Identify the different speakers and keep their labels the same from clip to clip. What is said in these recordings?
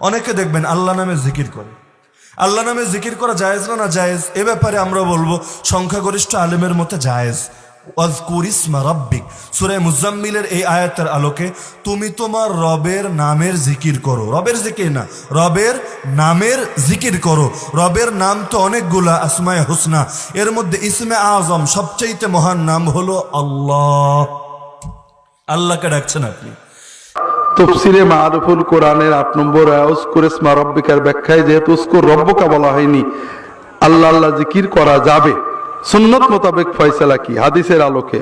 Speaker 1: অনেকে দেখবেন আল্লাহ নামে জিকির করে। আল্লাহ নামে জিকির করা জায়েজ না জায়েজ, এ ব্যাপারে আমরা বলবো সংখ্যাগরিষ্ঠ আলেমের মতে জায়েজ। ওয়াজকুর ইসমা রাব্বিক, সূরা মুজাম্মিলের এই আয়াতের আলোকে তুমি তোমার রবের নামের জিকির করো। রবের জিকির না, রবের নামের জিকির করো। রবের নাম তো অনেকগুলা, আসমায়ে হুসনা, এর মধ্যে ইসমে আজম সবচেয়ে মহান নাম হলো আল্লাহ। আল্লাহকে ডাকছেন আপনি।
Speaker 2: তাফসীরে মারুফুল কোরআনের 8 নম্বর উযকুর ইসমা রাব্বিকার ব্যাখ্যায় যেহেতু উযকুর রব্বকা বলা হয়নি, আল্লাহ আল্লাহ জিকির করা যাবে। সুন্নত মোতাবেক ফয়সালা কি হাদিসের আলোকে?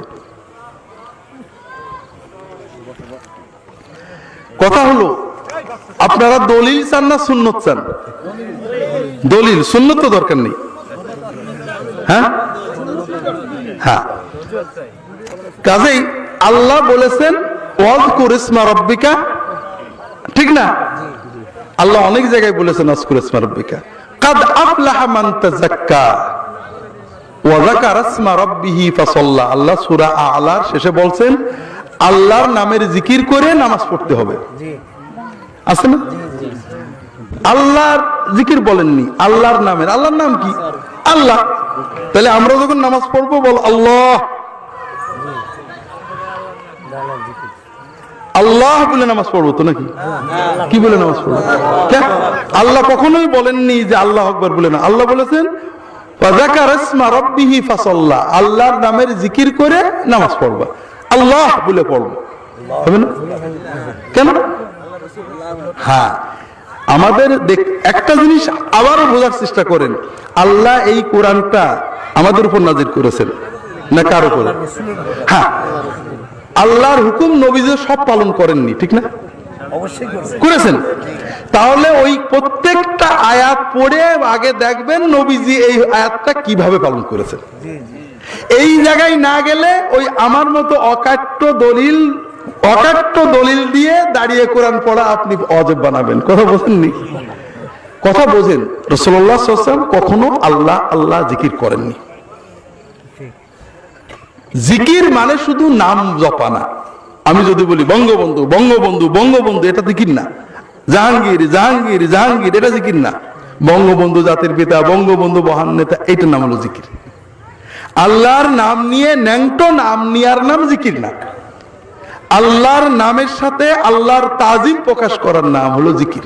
Speaker 2: কথা হলো আপনারা দলিল চান না সুন্নত চান? দলিল, সুন্নত তো দরকার নেই। হ্যাঁ হ্যাঁ, কাজেই আল্লাহ বলেছেন ওয়াজকুর ইসমা রাব্বিকা, ঠিক না? আল্লাহ অনেক জায়গায় বলেছেন ওয়াজকুর ইসমা রাব্বিকা। কাদ আফলাহা মান তাযাক্কা ওয়া যাকারা ইসমা রাব্বিহি ফাসাল্লা। আল্লাহ সূরা আ'লার শেষে বলছেন আল্লাহর নামের জিকির করে নামাজ পড়তে হবে। আছে না? আল্লাহর জিকির বলেননি, আল্লাহর নামের। আল্লাহর নাম কি? আল্লাহ। তাহলে আমরা যখন নামাজ পড়বো বল আল্লাহ আল্লাহ বলে নামাজ পড়বো তো নাকি? কি বলে নামাজ পড়বো? আল্লাহ কখনোই বলেননি যে আল্লাহ আকবার বলে না। আল্লাহ বলেছেন আল্লাহর নামের জিকির করে নামাজ পড়বা, আল্লাহ বলে পড়বো, হবে না? কেন? হ্যাঁ, আমাদের একটা জিনিস আবারও বোঝার চেষ্টা করেন, আল্লাহ এই কোরআনটা আমাদের উপর নাজিল করেছেন না কার উপর? হ্যাঁ, আল্লাহর হুকুম নবীজি সব পালন করেননি, ঠিক না? অবশ্যই করেছেন। তাহলে ওই প্রত্যেকটা আয়াত পড়ে আগে দেখবেন নবীজি এই আয়াতটা কিভাবে পালন করেছেন। এই জায়গায় না গেলে ওই আমার মতো অকাট্য দলিল দিয়ে দাঁড়িয়ে কোরআন পড়া আপনি অজব বানাবেন। কথা বোঝেননি? কথা বোঝেন। রাসূলুল্লাহ সাল্লাল্লাহু আলাইহি ওয়াসাল্লাম কখনো আল্লাহ আল্লাহ জিকির করেননি। জিকির মানে শুধু নাম জপা না। আমি যদি বলি বঙ্গবন্ধু বঙ্গবন্ধু বঙ্গবন্ধু, এটা জিকির না। জাহাঙ্গীর জাহাঙ্গীর জাহাঙ্গীর, এটা জিকির না। বঙ্গবন্ধু জাতির পিতা, বঙ্গবন্ধু মহান নেতা, এইটার নাম হলো জিকির। আল্লাহর নাম নিয়ে ন্যাংটো নাম নেয়ার নাম জিকির না। আল্লাহর নামের সাথে আল্লাহর তাজিম প্রকাশ করার নাম হলো জিকির।